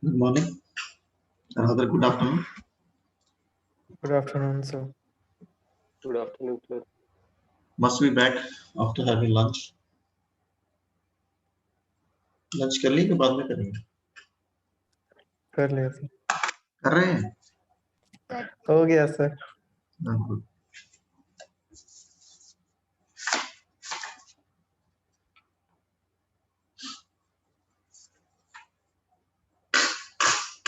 Good morning. Another good afternoon. Good afternoon, sir. Good afternoon, sir. Must be back after having lunch. Lunch कर ली कि बाद में करेंगे? कर लिया सर। कर रहे हैं? हो गया सर। Good.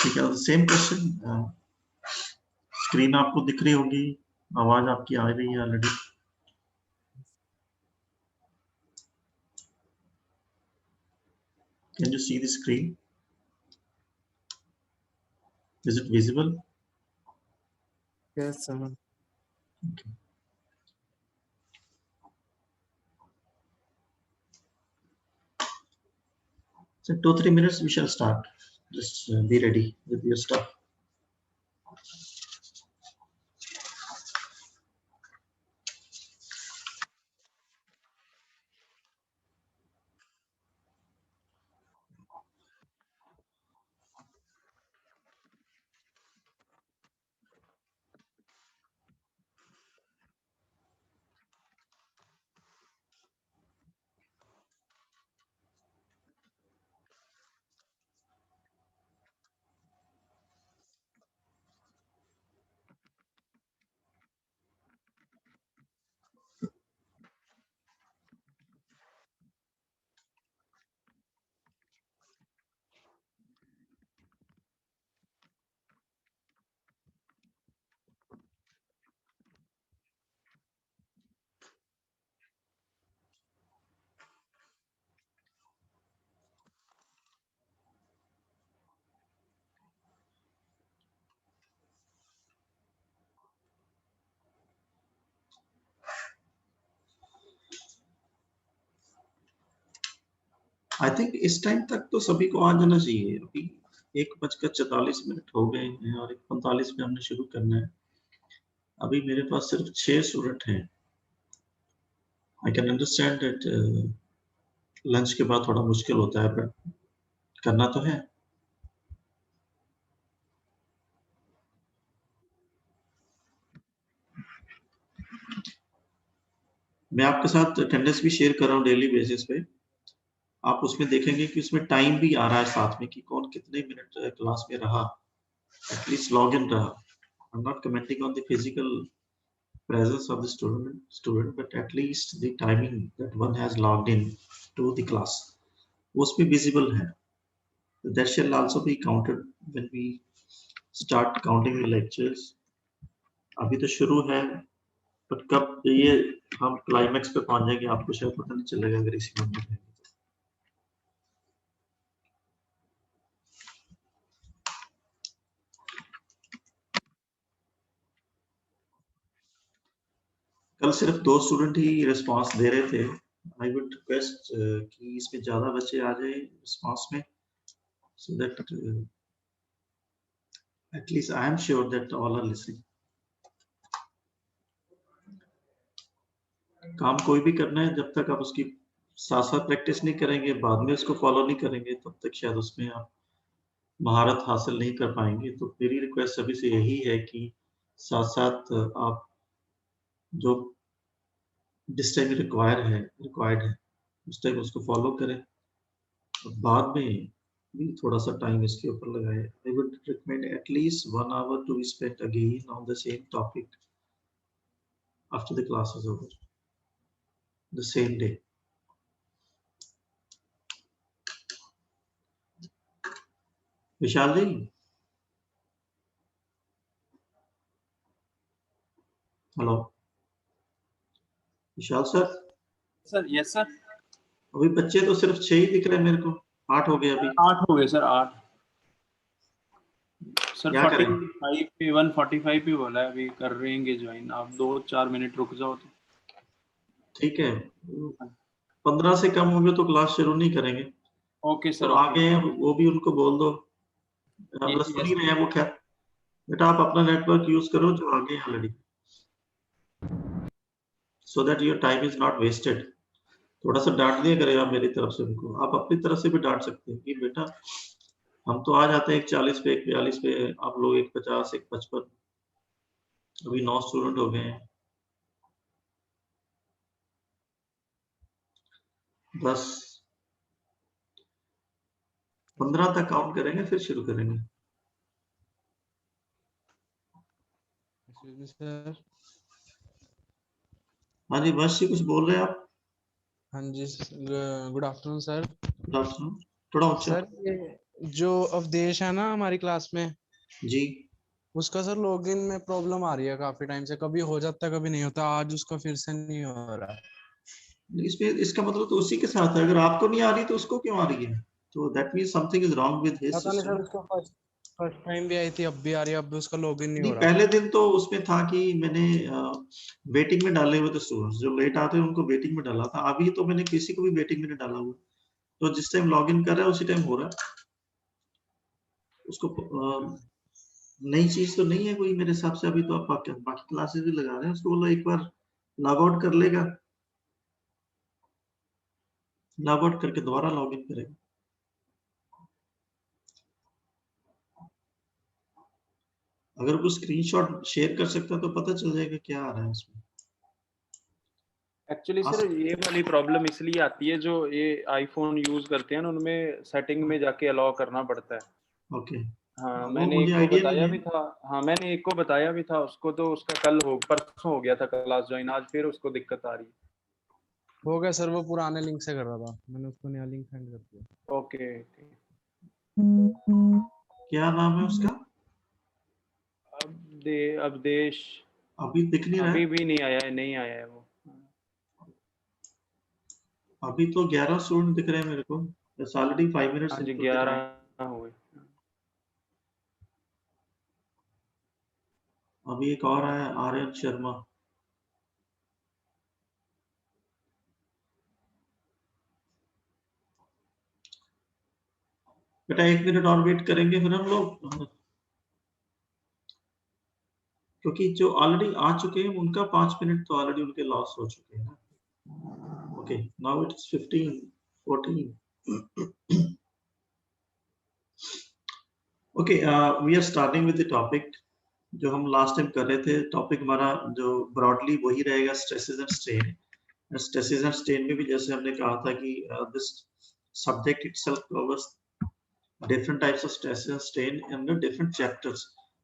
ठीक है, सेम क्वेश्चन। स्क्रीन आपको दिख रही होगी, आवाज आपकी आ रही है already. Can you see the screen? Is it visible? Yes, sir. Okay. So 2-3 minutes we shall start. Just be ready with your stuff. I think इस टाइम तक तो सभी को आ जाना चाहिए। अभी 1:44 हो गए हैं और 1:45 में हमने शुरू करना है। अभी मेरे पास सिर्फ 6 स्टूडेंट हैं। I can understand that lunch के बाद थोड़ा मुश्किल होता है, बट करना तो है। मैं आपके साथ अटेंडेंस भी शेयर कर रहा हूँ डेली बेसिस पे। आप उसमें देखेंगे कि उसमें टाइम भी आ रहा है साथ में कि कौन कितने मिनट क्लास में रहा, एटलीस्ट लॉग इन रहा। I am not commenting on the physical presence of the student, but at least the timing that one has logged in to the class वो उसमें visible है. That shall also be counted when we start counting the lectures. अभी तो शुरू है, but कब ये हम क्लाइमेक्स पे पहुंच जाएंगे आपको शायद पता नहीं चलेगा अगर इसी में रहेंगे। कल सिर्फ 2 स्टूडेंट ही रिस्पांस दे रहे थे। आई वुड रिक्वेस्ट कि इसमें ज्यादा बच्चे आ जाए रिस्पांस में, so that at least I am sure that all are listening. काम कोई भी करना है, जब तक आप उसकी साथ-साथ प्रैक्टिस नहीं करेंगे, बाद में उसको फॉलो नहीं करेंगे, तब तक शायद उसमें आप महारत हासिल नहीं कर पाएंगे। तो मेरी रिक्वेस्ट सभी से यही है कि साथ-साथ आप जो जिस टाइम रिक्वायर्ड है उस टाइम उसको फॉलो करें और बाद में भी थोड़ा सा टाइम इसके ऊपर लगाएं। I would recommend at least 1 hour to be spent again on the same topic after the class is over, the same day. Vishal ji, hello Vishal sir. Sir yes sir. अभी बच्चे तो सिर्फ 6 ही दिख रहे हैं मेरे को, 8 हो गए अभी। 8 हो गए सर, 8 सर। क्या करें? 45 पे 145 पे बोला है, अभी कर रहे हैं ज्वाइन। आप 2-4 मिनट रुक जाओ तो ठीक है, 15 से कम होंगे तो क्लास शुरू नहीं करेंगे। Okay sir. तो आगे वो भी उनको बोल दो, बस सुन ही रहे हैं वो। खैर बेटा आप अपना नेटवर्क यूज करो जो आगे already, so that your time is not wasted. थोड़ा सा डांट दिया करेगा मेरी तरफ से उनको, आप अपनी तरफ से भी डांट सकते हैं कि बेटा हम तो आ जाते हैं 1:40 पे, 1:42 पे, आप लोग 1:50, 1:55, अभी 9 स्टूडेंट हो गए हैं। 10, 15 तक काउंट करेंगे, फिर शुरू करेंगे। सर। हाँ जी, बस जी कुछ बोल रहे हैं आप? हाँ जी, good afternoon sir. Good afternoon, थोड़ा ऊंचा। सर ये जो अवधेश है ना हमारी क्लास में, जी, उसका सर लॉगिन में प्रॉब्लम आ रही है काफी टाइम से, कभी हो जाता है कभी नहीं होता, आज उसका फिर से नहीं हो रहा है। इसमें इसका मतलब तो उसी के साथ है, अगर आपको नहीं आ रही तो उसको क्यों आ रही है? तो that means something is wrong with his पता नहीं सिस्टम। सर, उसका फर्स्ट फर्स्ट टाइम भी आई थी, अब भी आ रही है, अब भी उसका लॉगिन नहीं नहीं, हो रहा। पहले दिन तो उसमें था कि मैंने वेटिंग में डाले हुए थे स्टूडेंट्स, जो लेट आते हैं उनको वेटिंग में डाला था। अभी तो मैंने किसी को भी वेटिंग में नहीं डाला हुआ, तो जिस टाइम लॉगिन कर रहा है उसी टाइम हो रहा है उसको। नई चीज तो नहीं है कोई मेरे हिसाब से। अभी तो आप बाकी क्लासेस भी लगा रहे हैं, उसको बोलो एक बार लॉग आउट कर लेगा, लॉग आउट करके दोबारा लॉगिन करेगा। अगर वो स्क्रीनशॉट शेयर कर सकता तो पता चल जाएगा क्या आ रहा है उसमें। एक्चुअली सर ये वाली प्रॉब्लम इसलिए आती है, जो ये आईफोन यूज करते हैं ना, उनमें सेटिंग में जाके अलाउ करना पड़ता है। ओके, हाँ, वो मैंने मुझे एक को आइडिया नहीं बताया है। भी था। हाँ, मैंने एक को बताया भी था उसको, तो उसका परसों हो गया था क्लास ज्वाइन, आज फिर उसको दिक्कत आ रही है। हो गया सर, वो पुराने लिंक से कर रहा था, मैंने उसको नया लिंक सेंड कर दिया। ओके। क्या नाम है उसका? अवधेश। अभी दिख नहीं रहा अभी है। भी नहीं आया है, नहीं आया है वो। अभी तो 11 स्टूडेंट दिख रहे हैं मेरे को, बस ऑलरेडी 5 मिनट्स हाँ जी, इनटू द टाइम। 11 हुए। अभी एक और आया, आर्यन शर्मा। बेटा 1 मिनट और वेट करेंगे फिर हम लोग, क्योंकि जो ऑलरेडी आ चुके हैं उनका 5 मिनट तो ऑलरेडी उनके लॉस हो चुके हैं ना। Okay, now it is 15, 14। Okay, we are starting with the topic जो हम लास्ट टाइम कर रहे थे। टॉपिक हमारा जो ब्रॉडली वही रहेगा, stresses and strain. Stresses and strain में भी जैसे हमने कहा था कि this subject itself covers different types of stress and strain and the different chapters.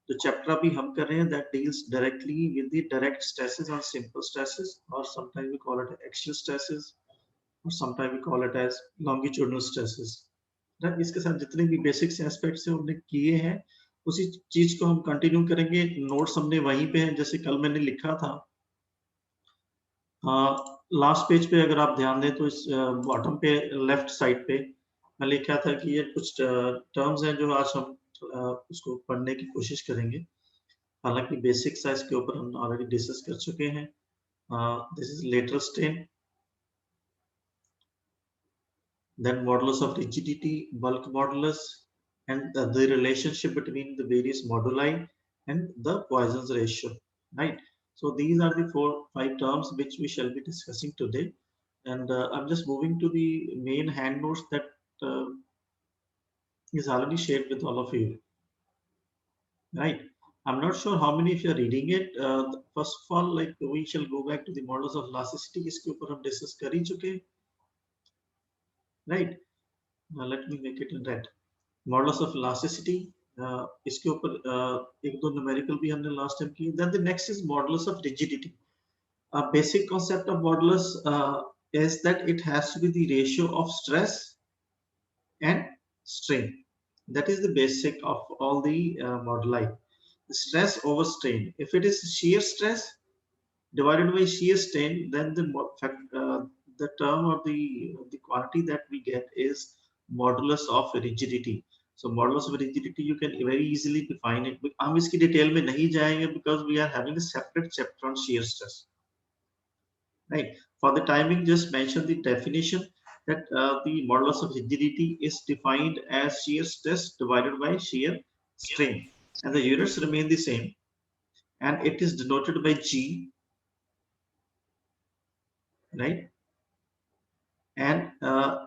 The chapter अभी हम कर रहे हैं that deals directly with the direct stresses and simple stresses, or sometimes we call it axial stresses, or sometimes we call it as longitudinal stresses. ना इसके साथ जितने भी बेसिक्स एस्पेक्ट्स हैं हमने किए हैं, उसी चीज को हम कंटिन्यू करेंगे। नोट्स हमने वहीं पे हैं, जैसे कल मैंने लिखा था लास्ट पेज पे। अगर आप ध्यान दें तो इस बॉटम पे लेफ्ट साइड पे मैं लिखा था कि ये कुछ टर्म्स हैं जो आज हम उसको पढ़ने की कोशिश करेंगे। हालांकि बेसिक्स है इसके ऊपर हम ऑलरेडी डिस्कस कर चुके हैं। This is lateral strain, then modulus of rigidity, bulk modulus, and the relationship between the various moduli and the Poisson's ratio, right? So these are the 4-5 terms which we shall be discussing today. And I'm just moving to the main hand notes that uh, is already shared with all of you, right? I'm not sure how many of you are reading it. First of all, like we shall go back to the models of elasticity. इसके ऊपर हम discuss कर ही चुके हैं, right? Now let me make it in red. Modulus of elasticity, इसके ऊपर एक दो numerical भी हमने last time किए. Then the next is modulus of rigidity. A basic concept of modulus is that it has to be the ratio of stress and strain. That is the basic of all the moduli. Stress over strain. If it is shear stress divided by shear strain, then the term or the quantity that we get is modulus of rigidity. So modulus of rigidity you can very easily define it. हम इसकी detail में नहीं जाएंगे because we are having a separate chapter on shear stress. Right. For the timing, just mention the definition that the modulus of rigidity is defined as shear stress divided by shear strain, and the units remain the same, and it is denoted by G, right? And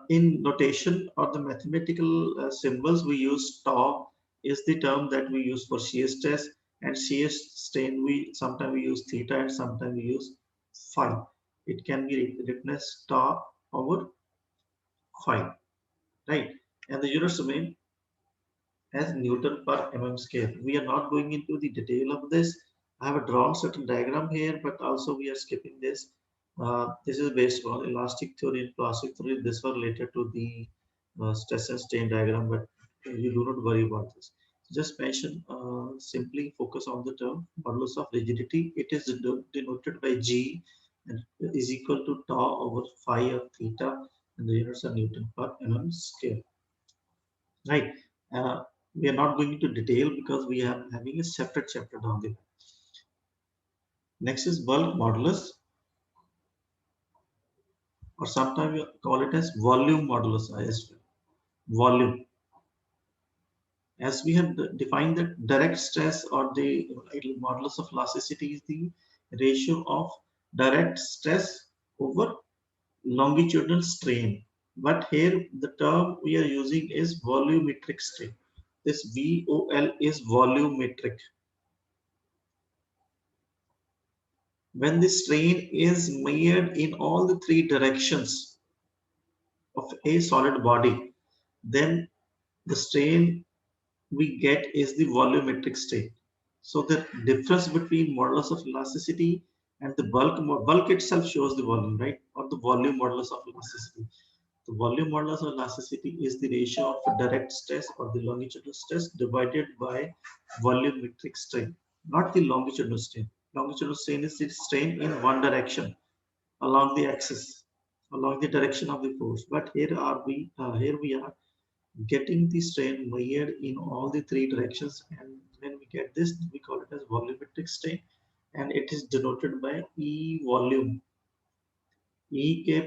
in notation or the mathematical symbols, we use tau is the term that we use for shear stress, and shear strain we sometimes we use theta and sometimes we use phi. It can be written as tau over phi, right? And the units remain as Newton per mm square. We are not going into the detail of this. I have drawn certain diagram here, but also we are skipping this. This is based on elastic theory and plastic theory. This was related to the stress and strain diagram, but you do not worry about this. Just mention, simply focus on the term modulus of rigidity. It is denoted by G and is equal to tau over phi of theta, and the units are Newton per mm square. Right. We are not going into detail because we are having a separate chapter down there. Next is bulk modulus, or sometimes we call it as volume modulus as well. Volume. As we have defined that direct stress or the modulus of elasticity is the ratio of direct stress over longitudinal strain. But here the term we are using is volumetric strain. This VOL is volumetric. When the strain is measured in all the three directions of a solid body, then the strain we get is the volumetric strain. So the difference between modulus of elasticity and the bulk itself shows the volume, right? Or the volume modulus of elasticity. The volume modulus of elasticity is the ratio of direct stress or the longitudinal stress divided by volumetric strain, not the longitudinal strain. Longitudinal strain is the strain in one direction along the axis, along the direction of the force. But here we are getting the strain measured in all the three directions, and when we get this, we call it as volumetric strain, and it is denoted by E volume. E के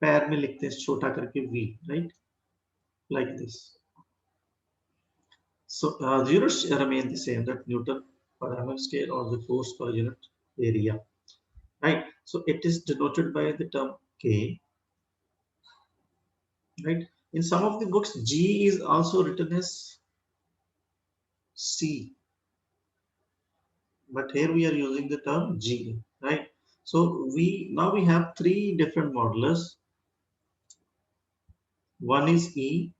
पैर में लिखते हैं छोटा करके V, right? Like this. So the units remain the same, that Newton per mm square or the force per unit area, right? So it is denoted by the term K, right? In some of the books, G is also written as C, but here we are using the term G, right? So now we have three different modulus. One is E,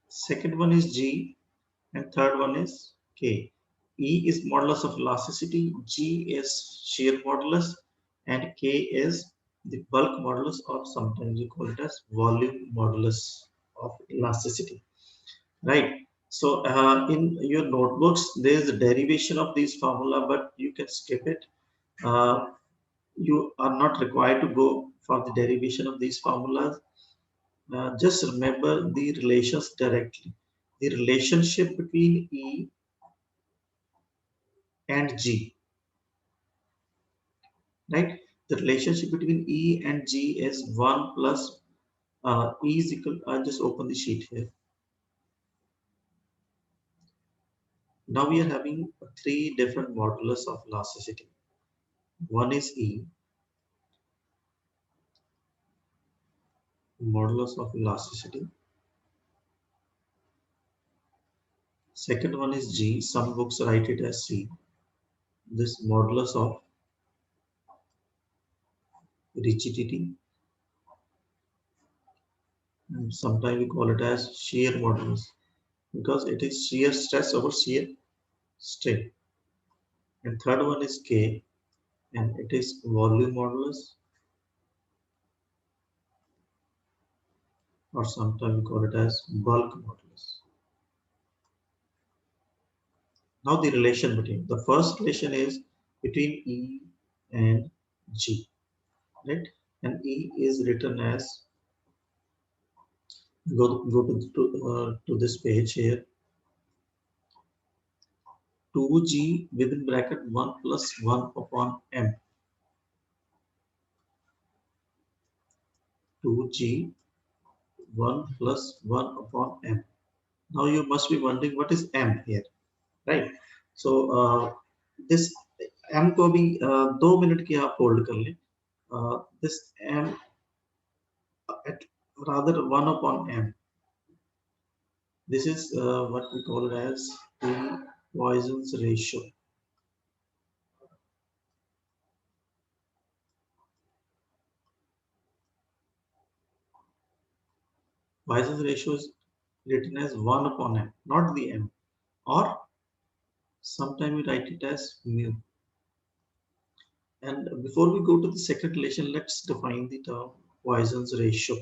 second one is G, and third one is K. E is modulus of elasticity, G is shear modulus, and K is the bulk modulus, or sometimes you call it as volume modulus of elasticity, right? So in your notebooks, there is a derivation of these formula, but you can skip it. You are not required to go for the derivation of these formulas. Just remember the relations directly. The relationship between E and G, right? The relationship between E and G is 1 plus E is equal. I'll just open the sheet here. Now we are having three different modulus of elasticity. One is E, modulus of elasticity. Second one is G. Some books write it as C. This modulus of rigidity, and sometimes we call it as shear modulus, because it is shear stress over shear strain. And third one is K, and it is volume modulus, or sometimes we call it as bulk modulus. Now the relation between, the first relation is between E and G, right? And E is written as, go to this page here, 2G within bracket 1 plus 1 upon M. 2G 1 plus 1 upon M. Now you must be wondering what is M here, right? So this M को भी 2 minute की आप hold कर लें. this m at rather 1 upon m. This is what we call it as the Poisson's ratio. Poisson's ratio is written as 1 upon m, not the m, or sometimes we write it as mu. And before we go to the second relation, let's define the term Poisson's ratio.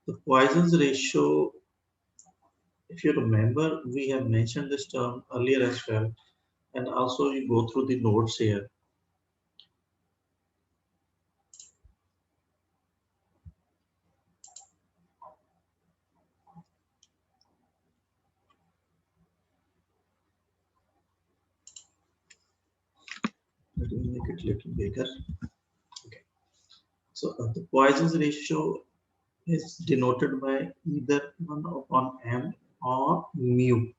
The Poisson's ratio, if you remember, we have mentioned this term earlier as well, and also you go through the notes here. Let me make it a little bigger. Okay. So the Poisson's ratio is denoted by either 1 upon m or mu,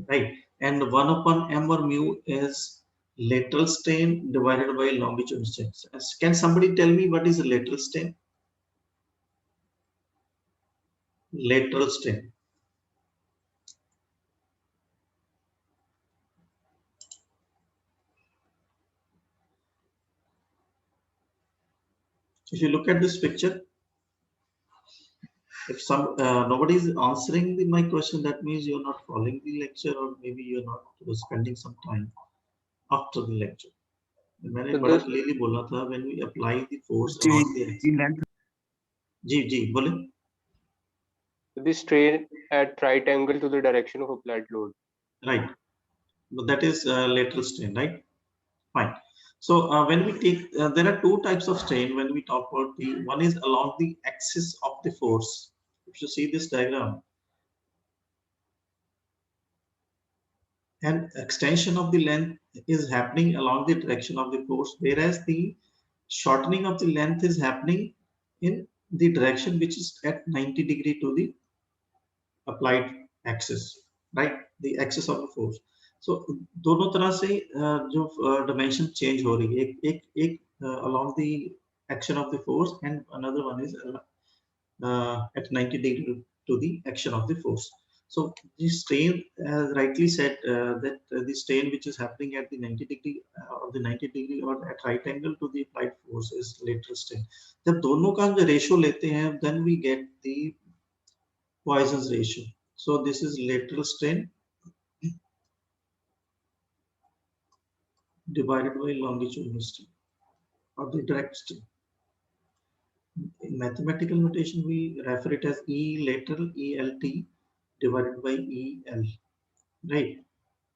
right? And 1 upon m or mu is lateral strain divided by longitudinal strain. Can somebody tell me what is lateral strain? Lateral strain. If you look at this picture, if nobody is answering my question, that means you're not following the lecture, or maybe you're not spending some time after the lecture. मैंने बड़ा clearly बोला था, when we apply the force along the axis. जी बोले. The strain at right angle to the direction of applied load. Right, but that is lateral strain, right? Fine. So when we take, there are two types of strain when we talk about the one is along the axis of the force. If you see this diagram, and extension of the length is happening along the direction of the force, whereas the shortening of the length is happening in the direction which is at 90 degree to the applied axis, right? The axis of the force. So दोनों तरह से जो dimension change हो रही है, एक along the action of the force, and another one is at 90 degree to the action of the force. So the strain, as rightly said, that the strain which is happening at the 90 degree or at right angle to the applied force is lateral strain. जब दोनों का जो ratio लेते हैं, then we get the Poisson's ratio. So this is lateral strain divided by longitudinal strain, or the direct strain. In mathematical notation, we refer it as E lateral, ELT, divided by EL, right?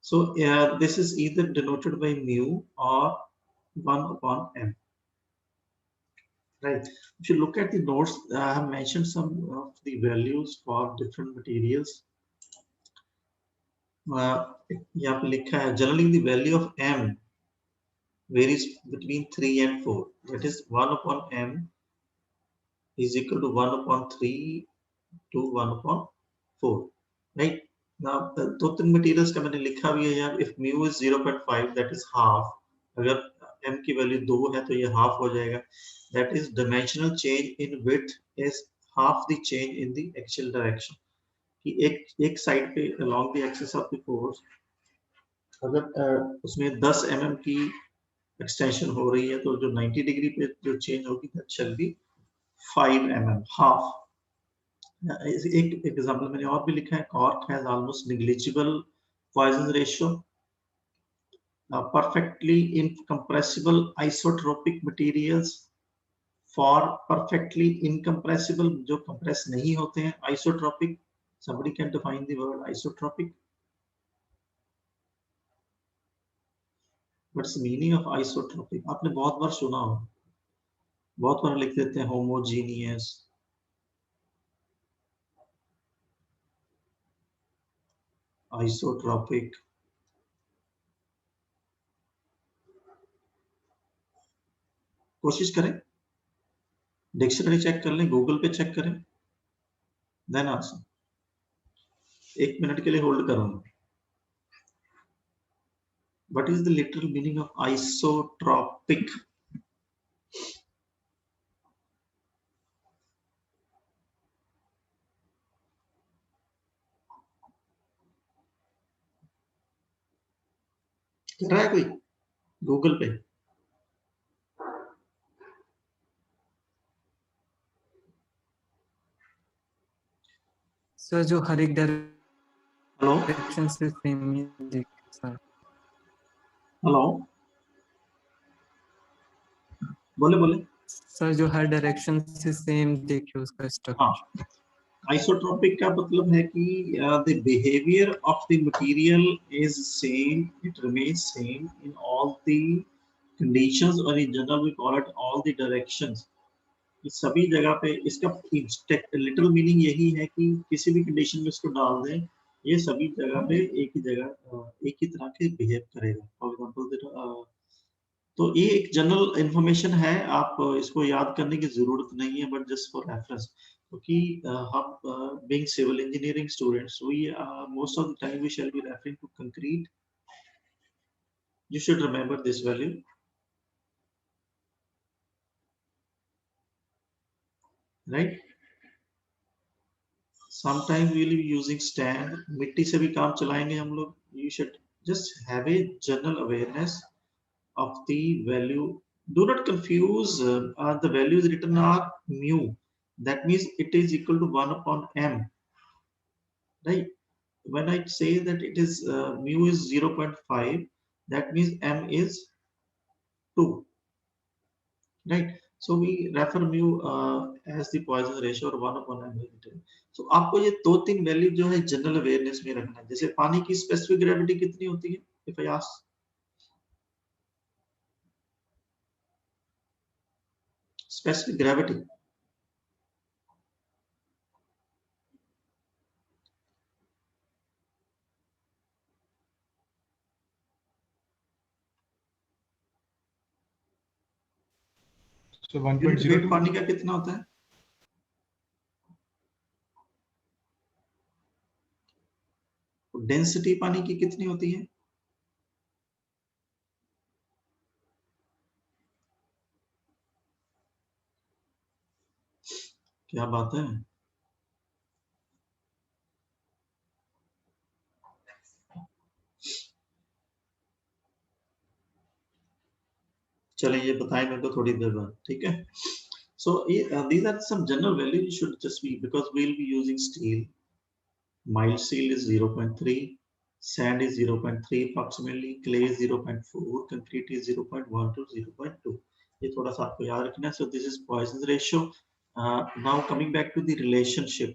So this is either denoted by mu or 1 upon m, right? If you look at the notes, I have mentioned some of the values for different materials. यहाँ पे लिखा है, generally the value of m varies between 3 and 4. That is 1 upon m is equal to 1 upon 3 to 1 upon 4, right? Now दो तीन materials का मैंने लिखा भी है यहाँ. If mu is 0.5, that is half. अगर m की वैल्यू 2 है तो ये half हो जाएगा. That is dimensional change in width is half the change in the axial direction. कि एक साइड पे along the axis of the force, अगर उसमें 10 mm की एक्सटेंशन हो रही है, तो जो 90 डिग्री पे जो चेंज होगी, that shall be 5 mm, half. एक एग्जांपल मैंने और भी लिखा है, cork has almost negligible Poisson's ratio. Perfectly incompressible isotropic materials for perfectly incompressible, जो compress नहीं होते हैं, isotropic. Somebody can define the word isotropic. What's the meaning of isotropic? आपने बहुत बार सुना हो, बहुत बार लिख देते हैं homogeneous, isotropic. कोशिश करें, डिक्शनरी चेक कर लें, गूगल पे चेक करें, देन आंसर. 1 मिनट के लिए होल्ड करूंगा. What is the literal meaning of isotropic? कर रहा है कोई गूगल पे? सर जो हर एक हेलो डायरेक्शन से सेम ही देखिए सर। हेलो, बोले बोले। सर जो हर डायरेक्शन से सेम देखिए उसका स्ट्रक्चर। हाँ, आइसोट्रोपिक का मतलब है कि the behaviour of the material is same, it remains same in all the conditions, और in general we call it all the directions. इस सभी जगह पे इसका लिटरल मीनिंग यही है कि किसी भी कंडीशन में इसको डाल दें, ये सभी जगह पे एक ही जगह एक ही तरह के बिहेव करेगा। फॉर एग्जांपल, तो ये एक जनरल इंफॉर्मेशन है, आप इसको याद करने की जरूरत नहीं है, बट जस्ट फॉर रेफरेंस, क्योंकि हम being civil engineering students, we most of the time we shall be referring to concrete. You should remember this value, right? Sometime we will be using stand, मिट्टी से भी काम चलाएंगे हम लोग। You should just have a general awareness of the value. Do not confuse the values written are mu. That means it is equal to 1 upon m, right? When I say that it is mu is 0.5, that means m is 2, right? So we refer mu as the Poisson ratio, or 1 upon m. So आपको ये दो तीन value जो है general awareness में रखना है। जैसे पानी की स्पेसिफिक ग्रेविटी कितनी होती है? If I ask, specific gravity, So unit 1.02. Weight पानी का कितना होता है? डेंसिटी पानी की कितनी होती है? क्या बात है? चलें, ये बताएं मेरे को थोड़ी देर बाद, ठीक है? So these are some general values you should just be, because we'll be using steel. Mild steel is 0.3, sand is 0.3 approximately, clay is 0.4, concrete is 0.1 to 0.2. ये थोड़ा सा आपको याद रखना है। So this is Poisson's ratio. Now coming back to the relationship,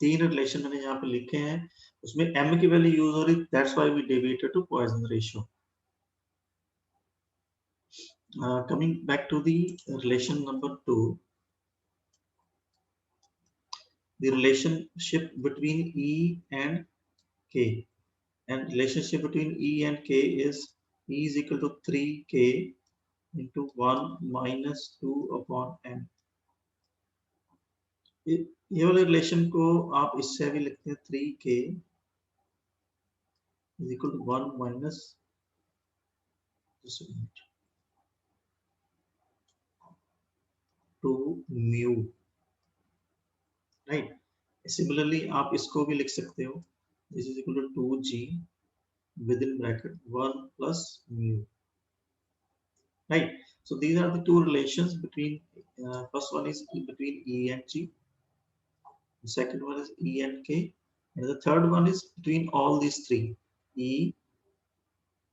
तीन relation मैंने यहाँ पे लिखे हैं, उसमें m की वैल्यू यूज हो रही, that's why we deviated to Poisson's ratio. Coming back to the relation number 2, the relationship between E and K, and relationship between E and K is E is equal to 3K into 1 minus 2 upon m. ये वाले relation को आप इससे भी लिखते हैं 3K is equal to 1 minus 2 mu, right? Similarly आप इसको भी लिख सकते हो, this is equal to 2G within bracket 1 plus mu, right? So these are the two relations between, first one is between E and G, the second one is E and K, and the third one is between all these three, E,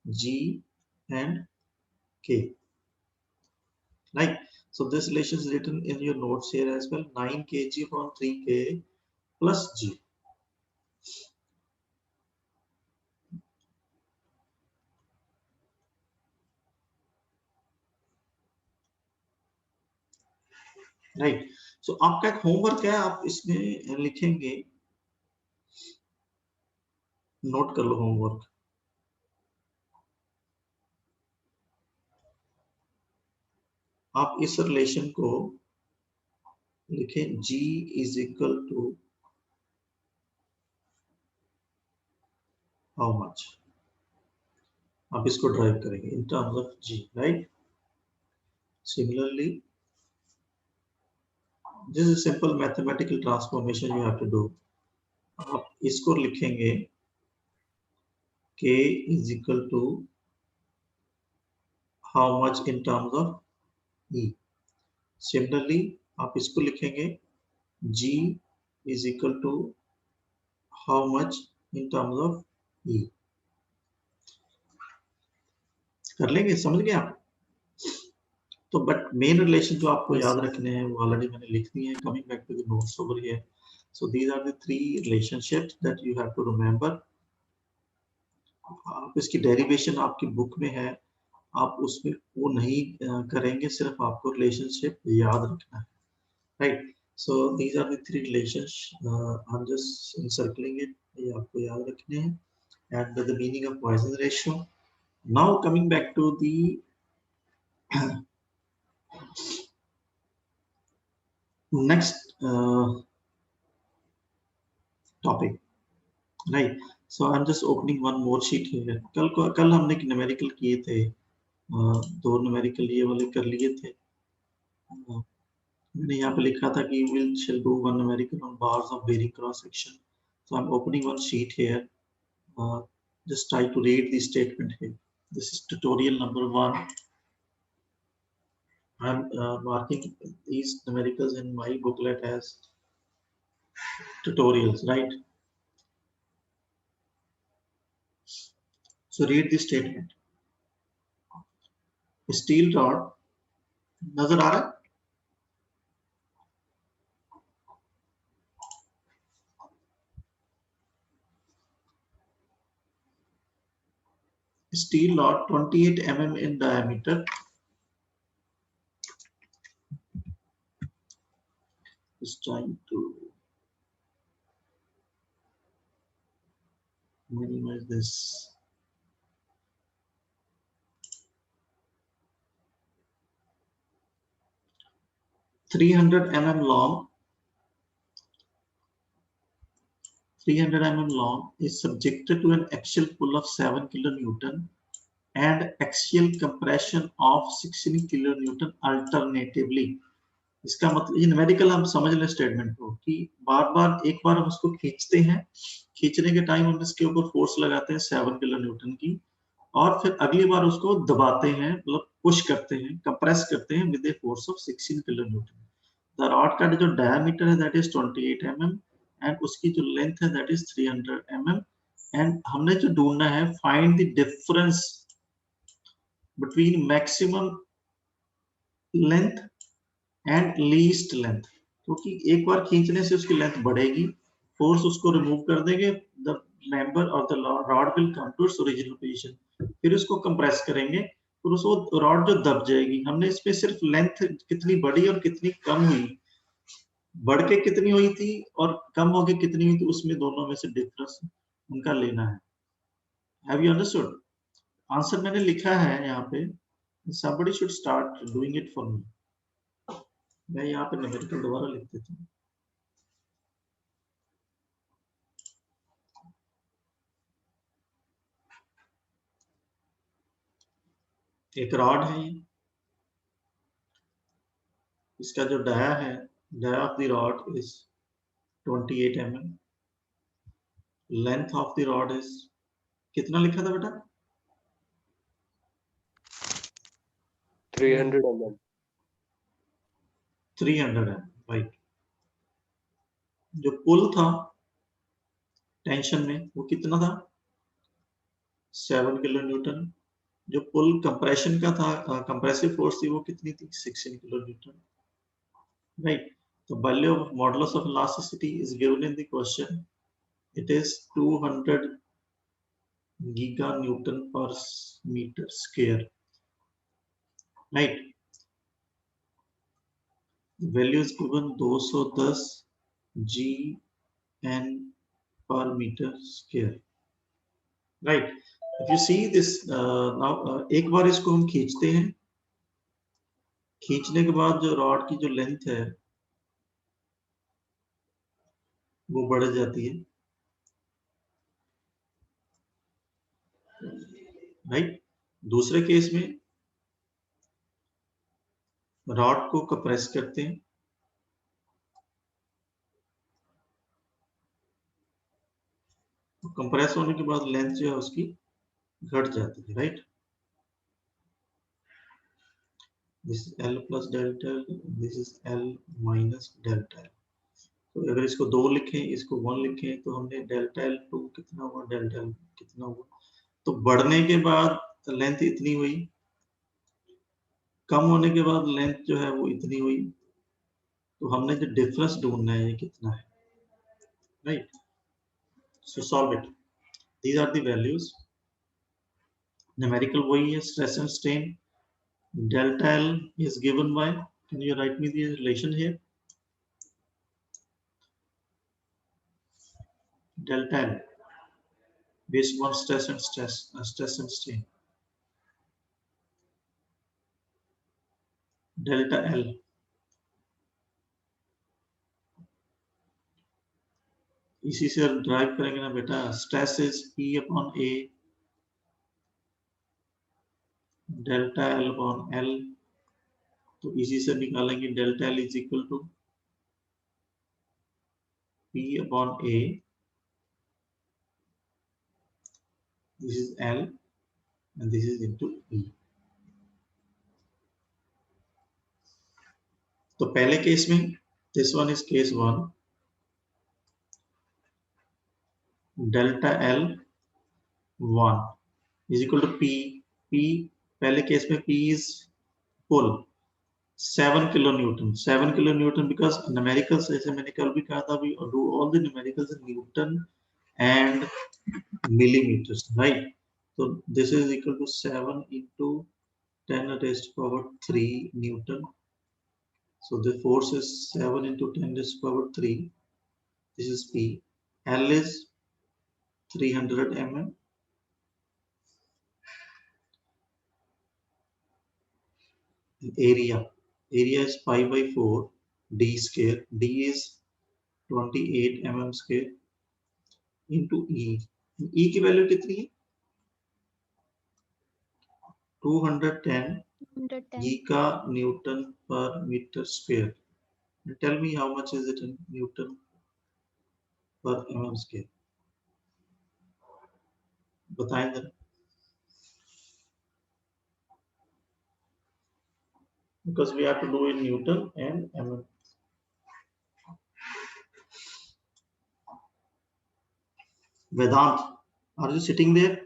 G and K, right? So this relation is written in your notes here as well, 9 kg upon 3K plus G. Right, so आपका एक homework है, आप इसमें लिखेंगे, note कर लो homework. आप इस relation को लिखें, G is equal to how much, आप इसको ड्राइव करेंगे in terms of G, right? Similarly this is simple mathematical transformation you have to do. आप इसको लिखेंगे K is equal to how much in terms of E. Similarly आप इसको लिखेंगे G is equal to how much in terms of E. कर लेंगे, समझ गए आप? तो बट मेन रिलेशन जो आपको Yes, याद sir. रखने हैं वो ऑलरेडी मैंने लिख दिए हैं. Coming back to the notes over here. So these are the three relationships that you have to remember. आप इसकी डेरिवेशन आपकी बुक में है, आप उसमें वो नहीं करेंगे, सिर्फ आपको रिलेशनशिप याद रखना है, right? So these are the three relations. I am just encircling it. ये आपको याद रखने हैं. And the meaning of Poisson ratio. Now coming back to the next topic, right? So I'm just opening one more sheet here. कल हमने numerical किए थे, दो न्यूमेरिकल ये वाले कर लिए थे. मैंने यहाँ पे लिखा था कि we'll shall do one numerical on bars of varying cross section. So I'm opening one sheet here. Just try to read the statement here. This is tutorial number 1. I'm marking these numericals in my booklet as tutorials, right? So read the statement. Steel rod, नजर आ रहा है? Steel rod 28 mm in diameter. Just trying to minimize this. (300 mm long. 300 mm long is subjected to an axial pull of 7 kN and axial compression of 16 kN alternatively. इसका मतलब ये numerical हम समझ लें statement को कि बार-बार एक बार हम उसको खींचते हैं, खींचने के टाइम हम इसके ऊपर फोर्स लगाते हैं 7 kN की, और फिर अगली बार उसको दबाते हैं, मतलब पुश करते हैं, कंप्रेस करते हैं with a force of 16 kN. The rod का जो डायमीटर है दैट इज 28 mm एंड उसकी जो लेंथ है दैट इज 300 mm. एंड हमने जो ढूंढना है, find the difference between maximum length and least length. क्योंकि एक बार खींचने से उसकी लेंथ बढ़ेगी, फोर्स उसको रिमूव कर देंगे, द मेंबर और the rod will come to its original position. फिर उसको कंप्रेस करेंगे, फिर उसको रॉड जो दब जाएगी. हमने इसमें सिर्फ लेंथ कितनी बढ़ी और कितनी कम हुई, बढ़ के कितनी हुई थी और कम होके कितनी हुई थी, उसमें दोनों में से डिफरेंस उनका लेना है. Have you understood? आंसर मैंने लिखा है यहाँ पे. somebody should start doing it for me. मैं यहाँ पे न्यूमेरिकल दोबारा लिख देता हूँ. एक रॉड है ये, इसका जो डाया है, dia of the rod is 28 mm. Length of the rod is कितना लिखा था बेटा? 300 mm. 300 है, राइट. जो पुल था टेंशन में वो कितना था? 7 kN. जो पुल कंप्रेशन का था, कंप्रेसिव फोर्स थी, वो कितनी थी? 16 kN, राइट. तो value of modulus of elasticity is given in the question. It is 200 giganewton per meter square, right? The value is given 210 Gn per meter square, right? If you see this now, एक बार इसको हम खींचते हैं, खींचने के बाद जो rod की जो लेंथ है वो बढ़ जाती है, राइट? दूसरे केस में रॉड को कंप्रेस करते हैं, कंप्रेस होने के बाद लेंथ जो है उसकी घट जाती है, right. This is L plus delta L, this is L minus delta L। तो अगर इसको 2 लिखें, इसको 1 लिखें, तो हमने डेल्टा L2 कितना हुआ, डेल्टा L कितना हुआ। तो बढ़ने के बाद लेंथ इतनी हुई, कम होने के बाद लेंथ जो है वो इतनी हुई। तो हमने जो डिफरेंस ढूंढना है ये कितना है, right. So solve it, these are the values. Numerical वही है, stress and strain. Delta L is given by, can you write me the relation here? Delta L based on stress and strain. Delta L इसी से drive करेंगे ना बेटा। Stress is P upon A, delta L upon L। तो इसी से निकालेंगे delta L is equal to P upon A, this is L and this is into E। तो पहले केस में, this one is case 1, delta L 1 is equal to P पहले case में P is pull 7 kilo newton, 7 kilo newton, because numericals, जैसे मैंने कल भी कहा था, we do all the numericals in Newton and millimeters, right? So this is equal to 7 into 10 raised to power 3 Newton. So the force is 7 into 10 raised to power 3. This is P. L is 300 mm. Area is pi by 4 d square. D is 28 mm square into E. E की value कितनी है? 210 giga Newton per meter square. Tell me how much is it in Newton per mm square? बताएं जरा। Because we have to do in Newton and mm. Vedant, are you sitting there?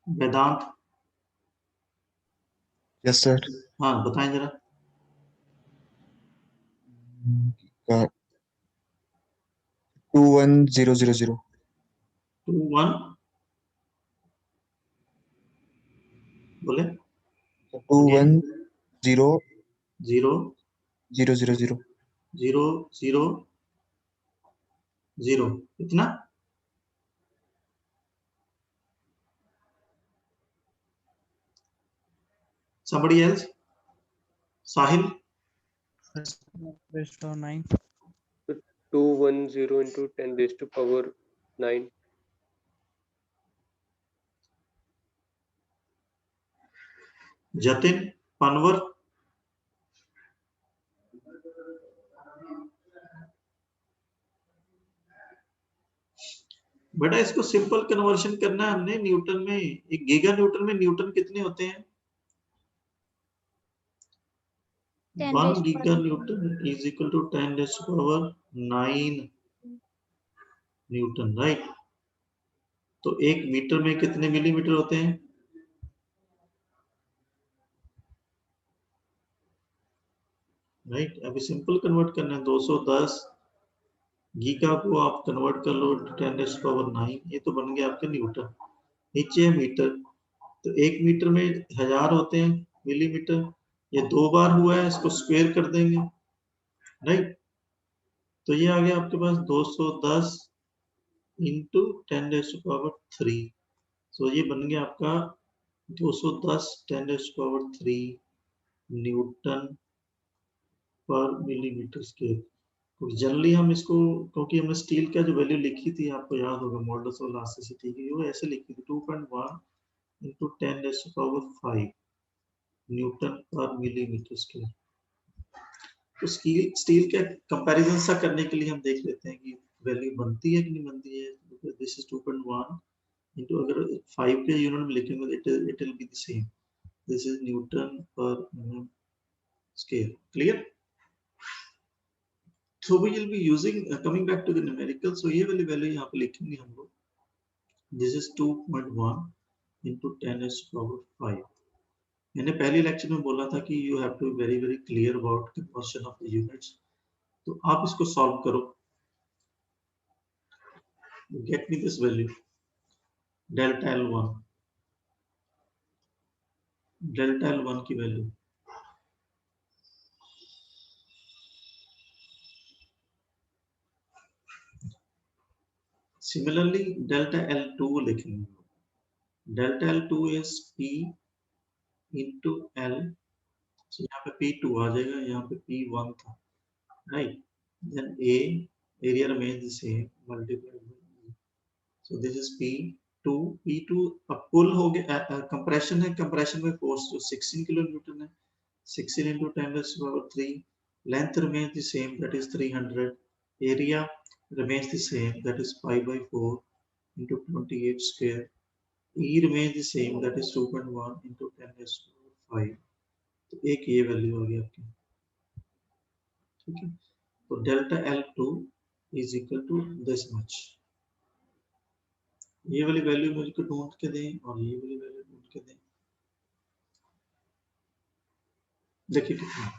Vedant, Yes, sir. हाँ बताएं जरा। 21000. 21 बोले 2100000. 0 इतना। Somebody else? Sahil? 9. 210 into 10 raised to power 9. Jatin Panwar? बेटा इसको simple conversion करना है हमने न्यूटन में। एक गीगा न्यूटन में न्यूटन कितने होते हैं? 1 giga Newton is equal to 10 raised to power 9 Newton, right. तो 1 मीटर में कितने मिलीमीटर होते हैं? राइट। अभी सिंपल कन्वर्ट करना है। 210 गीगा को आप कन्वर्ट कर लो 10 raised to power 9, ये तो बन गया आपके न्यूटन। नीचे है मीटर, तो 1 मीटर में 1000 होते हैं मिलीमीटर। ये 2 बार हुआ है, इसको स्क्वायर कर देंगे, राइट। तो ये आ गया आपके पास 210 इंटू 10 raised to power 3। सो ये बन गया आपका 210 10 raised to power 3 न्यूटन पर मिलीमीटर स्क्वायर। तो जनरली हम इसको, क्योंकि हमने स्टील का जो वैल्यू लिखी थी आपको याद होगा, मॉडुलस ऑफ इलास्टिसिटी की, वो ऐसे लिखी थी 2.1 into 10 raised to power 5 Newton पर मिलीमीटर स्क्वायर। तो स्टील के कंपैरिजन सा करने के लिए हम देख लेते हैं कि वैल्यू बनती है कि नहीं बनती है। दिस इज 2.1 into अगर 5 के यूनिट में लिखेंगे it will be the same. This is Newton per square. Clear? So we will be using coming back to the numerical. So ये वाली वैल्यू यहाँ पे लिखेंगे हम लोग. This is 2.1 into 10 is power 5. मैंने पहले लेक्चर में बोला था कि you have to be very clear about conversion of the units. तो आप इसको सॉल्व करो. Get me this value. Delta L1. Delta L1 की वैल्यू. Similarly, delta L2 लिखेंगे. Delta L2 is P into L. So यहाँ पे P2 आ जाएगा, यहाँ पे P1 था, right? Then A area remains the same multiplied by E. So this is P2. P2 अब पुल हो गया, compression है, compression में force जो 16 किलोन्यूटन है, 16 into 10 raised to power 3. Length remains the same, that is 300. Area remains the same, that is pi by 4 into 28 square. E remains the same, that is 2.1 into 10 raised to power 5. तो एक ये value हो गई आपकी, ठीक है. तो delta L2 is equal to this much. ये वाली वैल्यू मुझको ढूंढ के दें और ये वाली वैल्यू ढूंढ के दें. देखिए कितना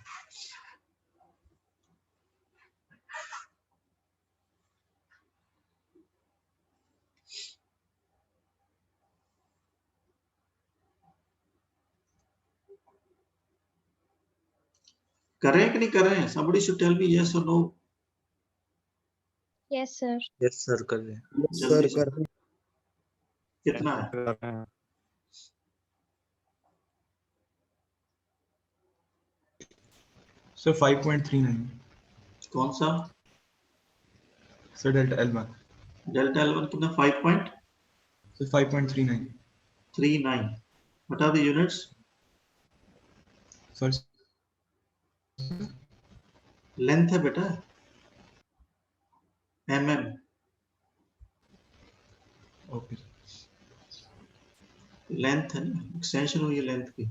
कर रहे हैं कि नहीं कर रहे हैं. Somebody should tell me yes or no. Yes, sir. Yes sir कर रहे हैं. जल्दी से कितना है? So 5.39. कौन सा? So delta L1. Delta L1 कितना? 5.39. So 5.39. What are the units? Sorry. Length है बेटा, mm. Okay. लेंथ है ना, एक्सटेंशन हुई है लेंथ की,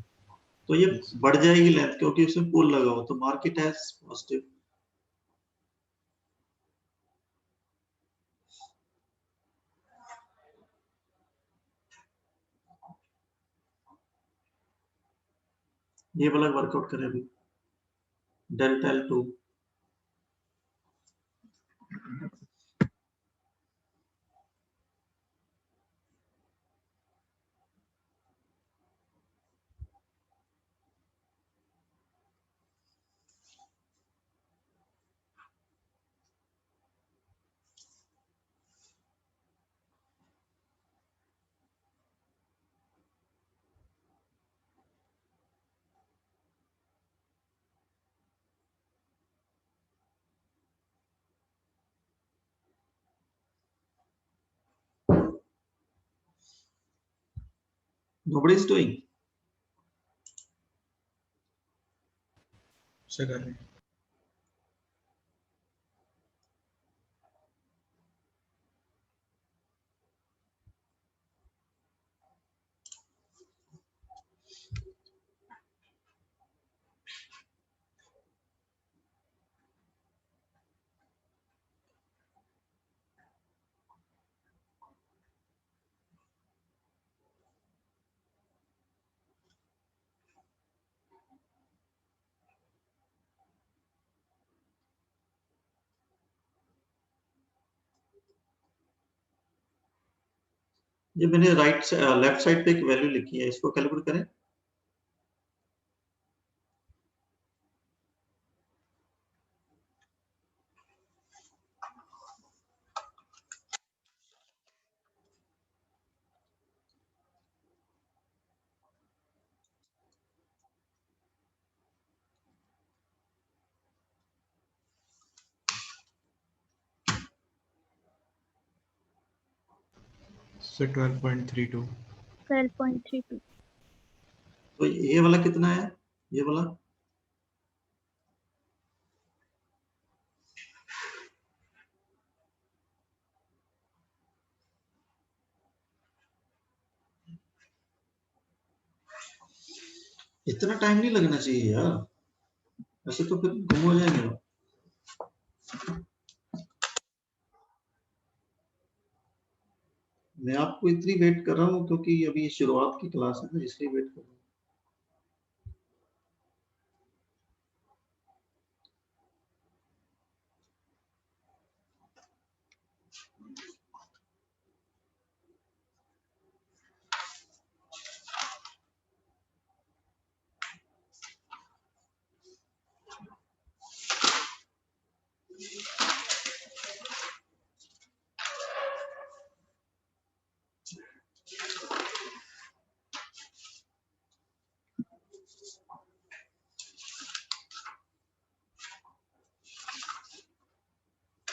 तो ये बढ़ जाएगी लेंथ क्योंकि उसमें पुल लगा हो. तो मार्केट एज पॉजिटिव. ये वाला वर्कआउट करें अभी. Delta L2 nobody is doing. So कर रहे हैं. ये मैंने लेफ्ट साइड पे एक वैल्यू लिखी है, इसको कैलकुलेट करें. So 12.32. 12.32. तो ये वाला कितना है? ये वाला इतना टाइम नहीं लगना चाहिए यार, ऐसे तो फिर गुम हो जाएंगे आप। मैं आपको इतनी वेट कर रहा हूँ क्योंकि अभी शुरुआत की क्लास है ना, इसलिए वेट कर रहा हूँ।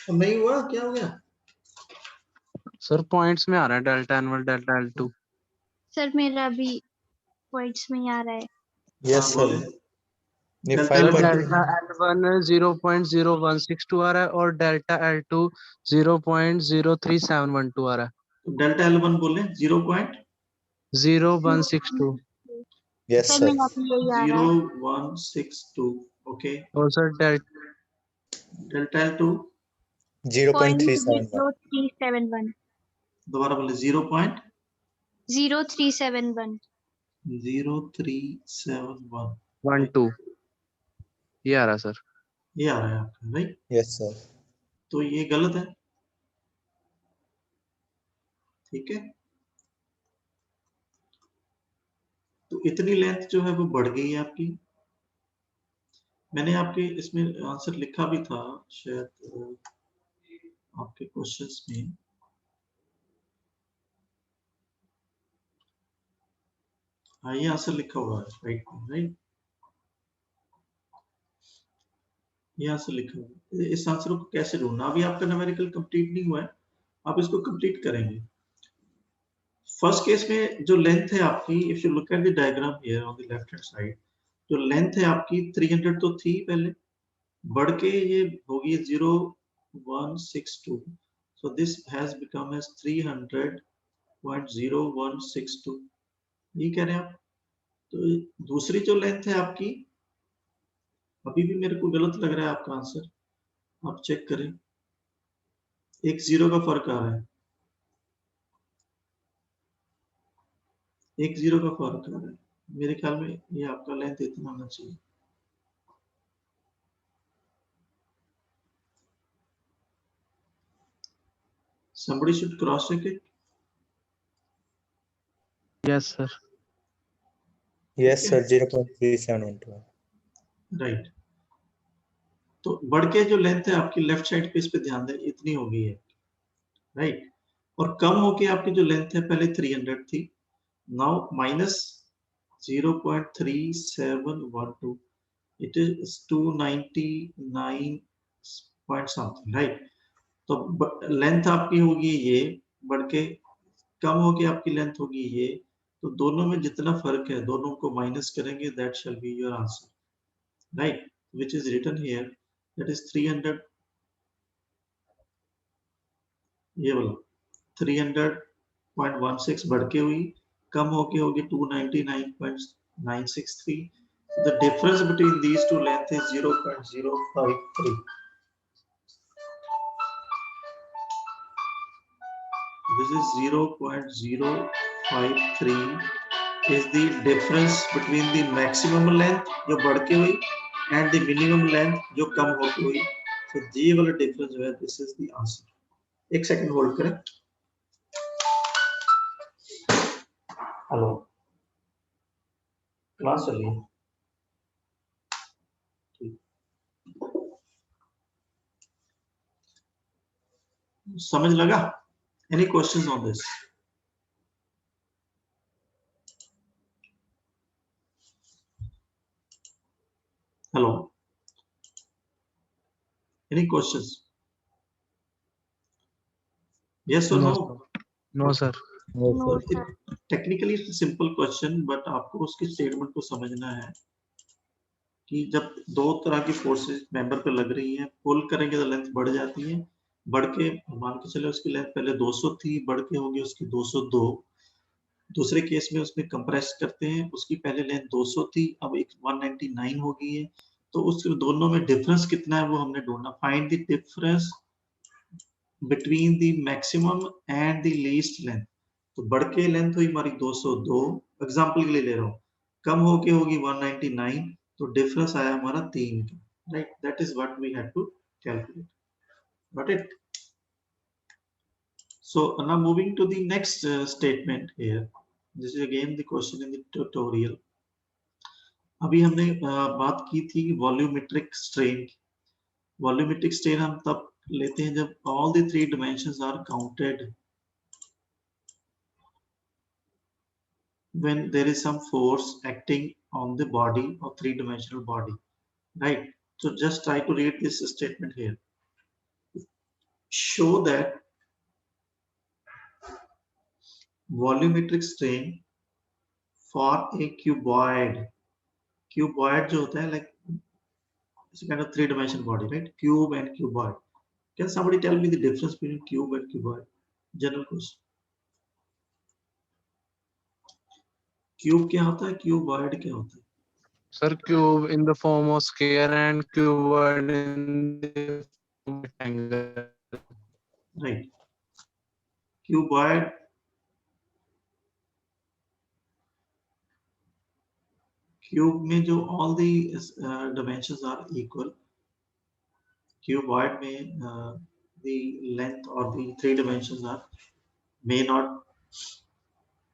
अब नहीं हुआ, क्या हो गया? सर पॉइंट्स में आ रहा है delta N1 delta L2। Sir मेरा भी पॉइंट्स में ही आ रहा है। हाँ, बोले। ये डेल्टा सर 5.2 डेल्टा L1 0.0162 आ रहा है और डेल्टा L2 0.03712 आ रहा है। डेल्टा L1 बोले 0.162 यस सर सर मेरा भी यही आ रहा है। 0.0162, ओके। और सर डेल्टा L2 0.371 0.0371 दोबारा बोले 0371 0.0371, 12 ये आ रहा है सर। ये आ रहा है आपका, राइट? यस सर तो ये गलत है, ठीक है। तो इतनी लेंथ जो है वो बढ़ गई है आपकी। मैंने आपके इसमें आंसर लिखा भी था शायद आपके क्वेश्चंस में। हाँ, ये आंसर लिखा हुआ है राइट, राइट, ये आंसर लिखा हुआ है। इस आंसर को कैसे ढूंढना? अभी आपका न्यूमेरिकल कंप्लीट नहीं हुआ है, आप इसको कंप्लीट करेंगे। फर्स्ट केस में जो लेंथ है आपकी, if you look at the diagram here on the left hand side, जो लेंथ है आपकी 300 तो थी पहले, बढ़ के ये होगी 0.162, so this has become as 300.0162, ये कह रहे हैं आप। तो दूसरी जो लेंथ है आपकी, अभी भी मेरे को गलत लग रहा है आपका आंसर, आप चेक करें, एक जीरो का फर्क आ रहा है, एक जीरो का फर्क आ रहा है। मेरे ख्याल में ये आपका लेंथ इतना होना चाहिए। Somebody should cross check it. Yes sir. Yes sir 0.3712 right. तो बढ़ के जो लेंथ है आपकी लेफ्ट साइड पे, इस पे ध्यान दें, इतनी हो गई है, राइट। और कम होके आपकी जो लेंथ है पहले 300 थी, now minus 0.3712, it is 299 point something, right. तो लेंथ आपकी होगी ये, बढ़ के कम होके आपकी लेंथ होगी ये, तो दोनों में जितना फर्क है दोनों को माइनस करेंगे, that shall be your answer, right, which is written here, that is 300, ये वाला 300.16 बढ़ के हुई, कम होके होगी 299.963, so the difference between these two length is 0.053. This is 0.053 is the difference between the maximum length जो बढ़ के हुई and the minimum length जो कम होके हुई। So ये वाला difference जो है, this is the answer. एक सेकंड होल्ड करें। हेलो, क्लास चल रही है? समझ लगा? Any questions on this? Hello, any questions? Yes और no? No sir. No sir. Technically simple question, but आपको उसकी स्टेटमेंट को समझना है कि जब दो तरह की फोर्सेस मेंबर पे लग रही हैं, पुल करेंगे तो लेंथ बढ़ जाती है, बढ़ के मान के चले उसकी लेंथ पहले 200 थी, बढ़ के होगी उसकी 202, दूसरे केस में उसमें कंप्रेस करते हैं, उसकी पहले लेंथ 200 थी, अब एक 199 हो गई है, तो उस दोनों में डिफरेंस कितना है वो हमने ढूंढना। Find the difference between the maximum and the least length. तो बढ़ के लेंथ हुई हमारी 202, एग्जांपल के लिए ले रहा हूँ, कम होके होगी 199, तो डिफरेंस आया हमारा 3 का, राइट? That is what we had to calculate, got it? So now moving to the next statement here. This is again the question in the tutorial. अभी हमने बात की थी वॉल्यूमेट्रिक स्ट्रेन। वॉल्यूमेट्रिक स्ट्रेन हम तब लेते हैं जब all the three dimensions are counted when there is some force acting on the body or three-dimensional body, right? So just try to read this statement here. Show that volumetric strain for a cuboid जो होता है like it's a kind of three-dimensional body, right? Cube and cuboid. Can somebody tell me the difference between cube and cuboid? General question. Cube क्या होता है? Cuboid क्या होता है? Sir, cube in the form of square and cuboid in the form of rectangle. Right. Cuboid cube में जो all the dimensions are equal. Cuboid में the length or the three dimensions are may not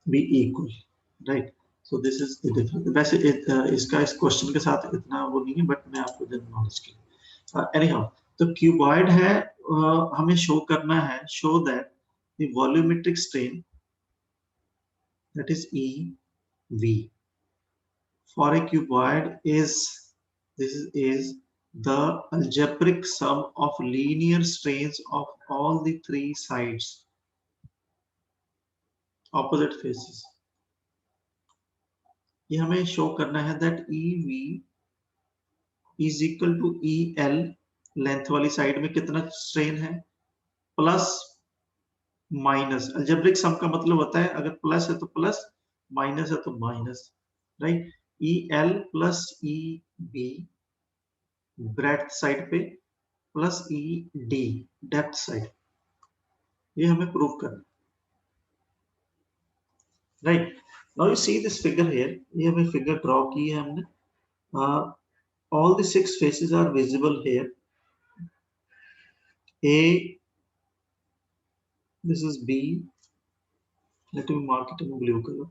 be equal, right? So this is the difference. वैसे इसका इस question के साथ इतना वो नहीं है, बट मैं आपको जनरल नॉलेज के लिए anyhow, तो क्यूबॉइड है, हमें शो करना है, show that the volumetric strain, that is EV, for a cuboid is the algebraic sum of linear strains of all the three sides, opposite faces. ये हमें शो करना है that EV is equal to EL, length वाली side में कितना strain है, plus minus, algebraic सम का मतलब होता है अगर प्लस है तो प्लस, माइनस है तो minus, right? EL plus EB breadth side पे प्लस ED डेप्थ साइड, ये हमें प्रूव करना, right? Now you see this figure here, ये हमें फिगर ड्रॉ की है हमने. All the six faces are visible here. A, this is B. Let me mark it in blue color.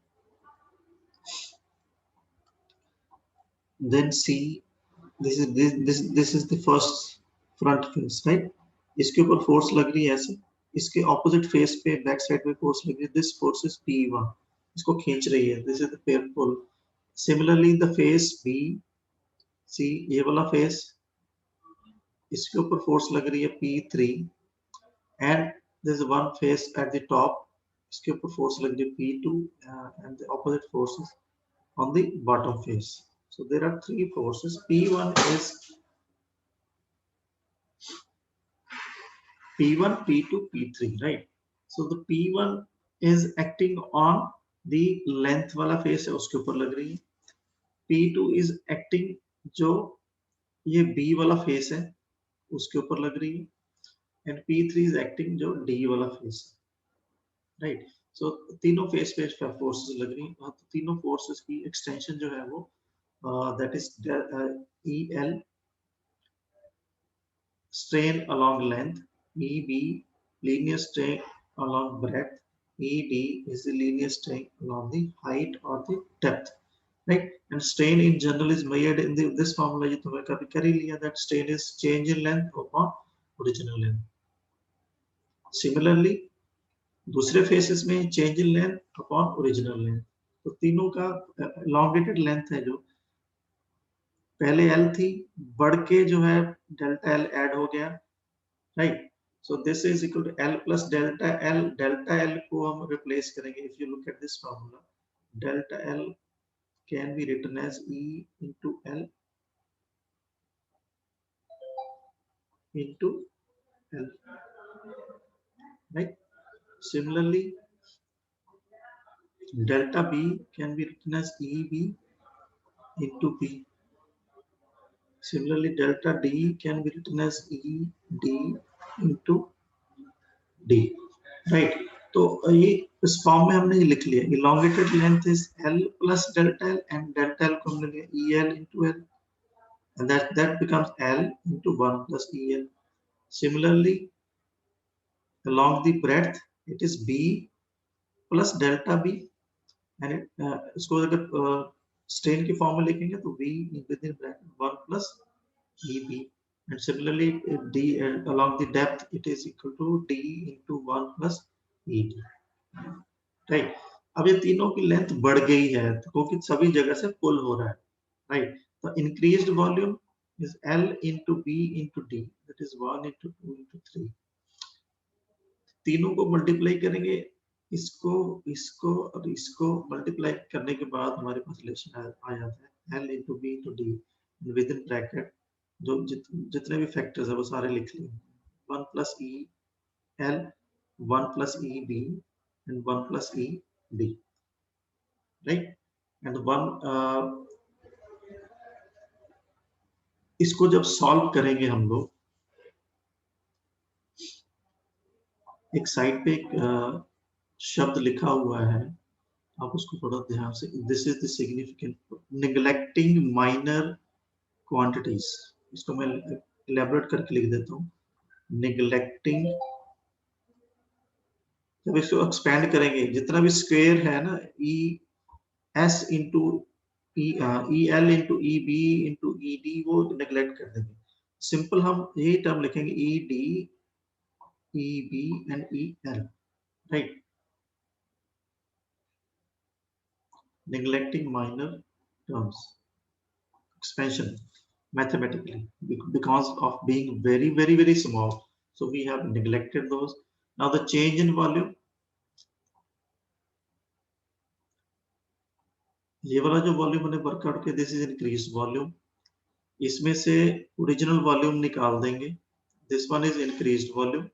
Then C. This is the first front face, right? इसके ऊपर force लग रही है ऐसे, इसके ऑपोजिट फेस पे बैक साइड में force लग रही है. दिस फोर्स इज P1, इसको खींच रही है. This is the pair pull. Similarly the face B, see ये वाला फेस, इसके ऊपर फोर्स लग रही है P3, and there is one face at the top, इसके ऊपर फोर्स लग रही है P2, and the opposite forces on the bottom face. So there are three forces. P1 is P1, P2, P3, right? So the P1 is acting on the length वाला face है उसके ऊपर लग रही है. P2 is acting जो ये B वाला face है उसके ऊपर लग रही है, and P3 is acting जो D वाला face है, right? So तीनों फेस पे फोर्सेस लग रही हैं. तो तीनों फोर्सेस की एक्सटेंशन जो है वो that is EL strain along length, EB linear strain along breadth, ED is the linear strain along the height or the depth, right? And strain in general is measured in this formula. ये तुम्हें कभी कर ही लिया, that strain is change in length upon original length. Similarly दूसरे faces में change in length upon original length. तो तीनों का elongated लेंथ है जो पहले L थी, बढ़ के जो है डेल्टा L ऐड हो गया, right? So this is equal to L plus delta L. Delta L को हम रिप्लेस करेंगे. If you look at this formula, delta L can be written as E into L into L, right? Similarly delta B can be written as EB into B. Similarly, delta D can be written as ED into D. Right. तो ये इस form में हमने ये लिख लिया, elongated length is L plus delta L, and delta L को हमने लिया EL into L, and that becomes L into 1 plus EL. Similarly, along the breadth it is B plus delta B, and इसको अगर strain की form में लिखेंगे तो V within bracket 1 plus EB, and similarly D along the depth it is equal to D into 1 plus ED. Right. अब ये तीनों की लेंथ बढ़ गई है क्योंकि सभी जगह से पुल हो रहा है. राइट. तो increased volume is L into B into D, that is 1 into 2 into 3. तीनों को मल्टीप्लाई करेंगे, इसको और इसको मल्टीप्लाई करने के बाद हमारे पास रिलेशन आ जाता है L into B into D with in bracket. जो जितने भी फैक्टर्स है वो सारे लिख लिए. 1 plus E L, 1 plus E B and 1 plus E D, right? And इसको जब सॉल्व करेंगे हम लोग, एक साइड पे एक शब्द लिखा हुआ है, आप उसको थोड़ा ध्यान से, this is the significant neglecting minor quantities. इसको मैं इलैबोरेट करके लिख देता हूँ. नेग्लेक्टिंग, जब इसको एक्सपेंड करेंगे जितना भी स्क्वायर है ना, E S into E L into E B into E D, वो नेग्लेक्ट कर देंगे. सिंपल हम यही टर्म लिखेंगे E D E B and E L, right. neglecting minor terms, expansion mathematically because of being very very very small, so we have neglected those. Now the change in volume, ये वाला जो volume हमने workout किया, this is increased volume. इसमें से original volume निकाल देंगे. This one is increased volume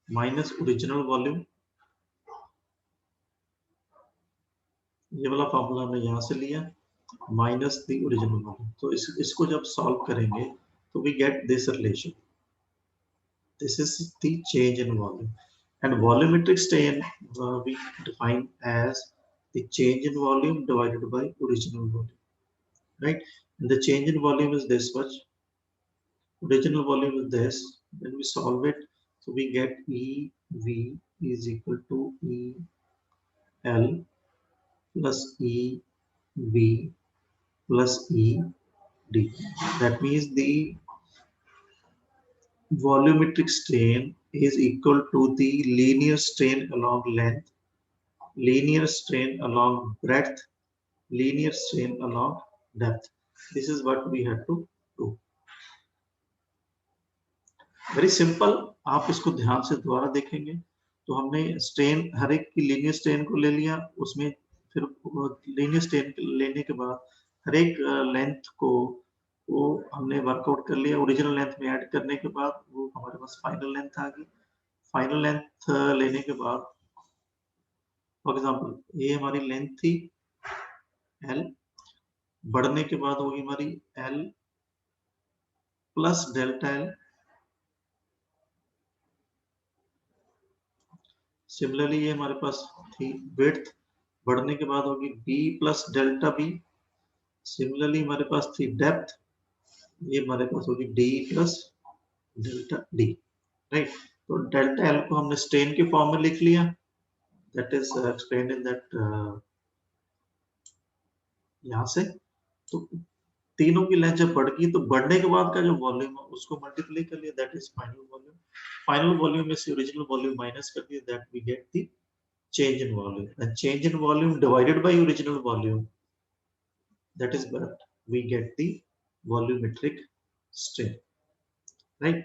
minus original volume. ये वाला फॉर्मूला हमने यहाँ से लिया, माइनस द ओरिजिनल वॉल्यूम. तो इसको जब सॉल्व करेंगे तो we get this relation. This is the change in volume, and volumetric strain we define as the change in volume divided by original volume, right? And the change in volume is this much, original volume is this. When we solve it, so we get EV is equal to EL plus EV plus ED. That means the volumetric strain is equal to the linear strain along length, linear strain along breadth, linear strain along depth. This is what we had to do. Very simple. आप इसको ध्यान से दोबारा देखेंगे तो हमने strain हर एक की लीनियर स्ट्रेन को ले लिया, उसमें फिर लीनियर स्ट्रेन लेने के बाद हर एक लेंथ को वो हमने वर्कआउट कर लिया. ओरिजिनल लेंथ में ऐड करने के बाद वो हमारे पास फाइनल लेंथ आ गई. फाइनल लेंथ लेने के बाद, फॉर एग्जांपल ये हमारी लेंथ थी L, बढ़ने के बाद होगी हमारी L plus delta L. Similarly ये हमारे पास थी विड्थ, बढ़ने के बाद होगी B plus delta B. Similarly हमारे पास थी डेप्थ, ये हमारे पास होगी D plus delta D, right. तो डेल्टा L को हमने स्ट्रेन के फॉर्म में लिख लिया. That is explained in that यहाँ से. तो तीनों की लेंथ जब बढ़ गई तो बढ़ने के बाद का जो वॉल्यूम है उसको मल्टीप्लाई कर लिया, that is final volume. Final volume में से ओरिजिनल वॉल्यूम माइनस कर दिया, that we get the change in volume, and change in volume divided by original volume, that is what we get the volumetric strain, right?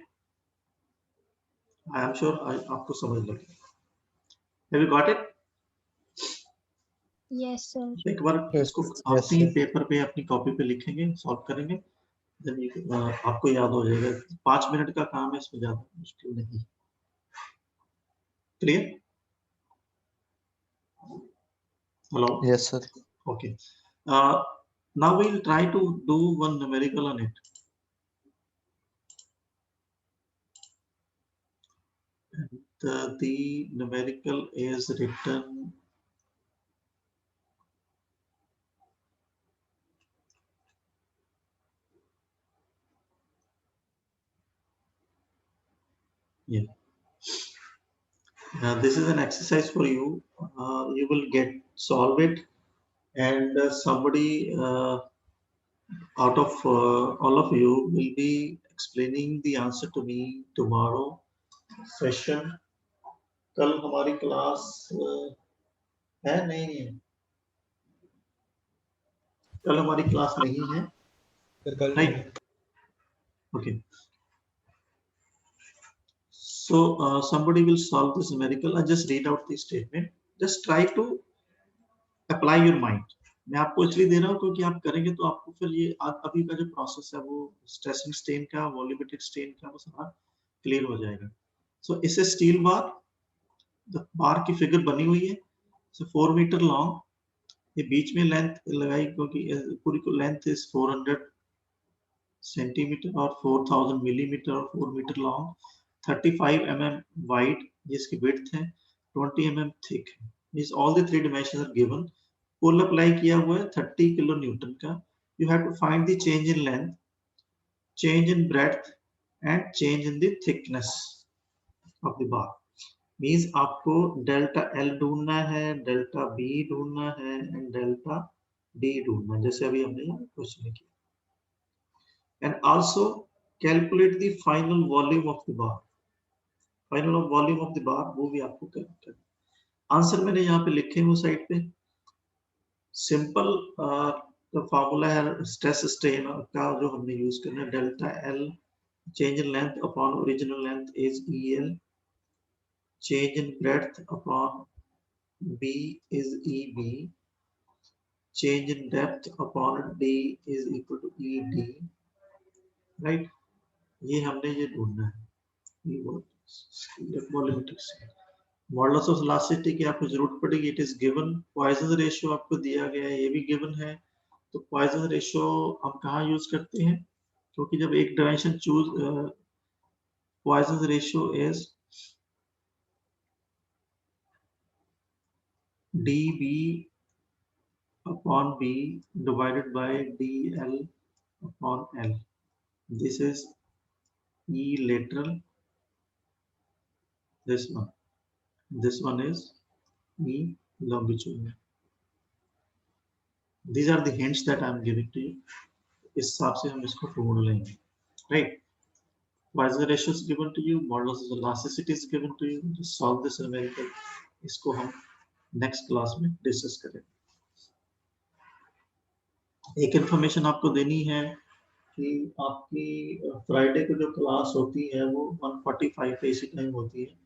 I am sure आपको समझ लगे. Have you got it? Yes, sir. एक बार इसको अपनी paper पे अपनी copy पे लिखेंगे, सॉल्व करेंगे, then आपको याद हो जाएगा. 5 मिनट का काम है, इसमें ज्यादा मुश्किल नहीं. Clear? Hello. Yes, sir. Okay. Now we'll try to do one numerical on it. And the numerical is written yeah. This is an exercise for you. You will solve it, and somebody out of all of you will be explaining the answer to me tomorrow session. कल हमारी class है नहीं है, कल हमारी class नहीं है, right? Okay. So somebody will solve this numerical. I just read out the statement. Just try to apply your mind. मैं आपको इसलिए दे रहा हूँ क्योंकि आप करेंगे तो आपको फिर ये अभी का जो प्रोसेस है वो स्ट्रेसिंग स्ट्रेन का, वॉल्यूमेट्रिक स्ट्रेन का, वो सारा क्लियर हो जाएगा. सो इसे स्टील बार, बार की फिगर बनी हुई है, 4 मीटर लॉन्ग. ये बीच में लेंथ लगाई क्योंकि पूरी को लेंथ इज 400 सेंटीमीटर और 4000 मिलीमीटर और 4 मीटर लॉन्ग, 35 mm वाइड जिसकी विड्थ है, 20 mm थिक है. These all the 3 dimensions are given. Pull apply किया हुआ है 30 किलो न्यूटन का. You have to find the change in length, change in breadth and change in the thickness of the bar. Means आपको delta L ढूंढना है, delta B ढूंढना है and delta D ढूंढना है, जैसे अभी हमने क्वेश्चन में किया. And also calculate the final volume of the bar. Final volume of the bar वो भी आपको करना है. आंसर मैंने यहाँ पे लिखे हैं साइड पे. सिंपल फॉर्मूला है स्ट्रेस स्ट्रेन का जो हमने यूज करना है. Delta L change in length upon original length is EL, change in breadth upon B is EB, change in depth upon D is equal to ED, right? ये हमने ये ढूंढना है. मॉडुलस ऑफ इलास्टिसिटी की आपको जरूरत पड़ेगी. It is given. Poisson ratio आपको दिया गया है, ये भी गिवन है. तो पॉइसन रेशियो हम कहाँ यूज करते हैं, क्योंकि जब एक dimension choose, Poisson ratio is DB upon B divided by DL upon L. This is E lateral. This one is E longitudinal. These are the hints that I am giving to you. इस हिसाब से हम इसको ढूंढ लेंगे, right? Poisson ratio is given to you, modulus of elasticity is given to you. Just solve this numerical. इसको हम next class में डिस्कस करेंगे. एक इंफॉर्मेशन आपको देनी है कि आपकी फ्राइडे को जो क्लास होती है वो 1:45 पे इसी टाइम होती है.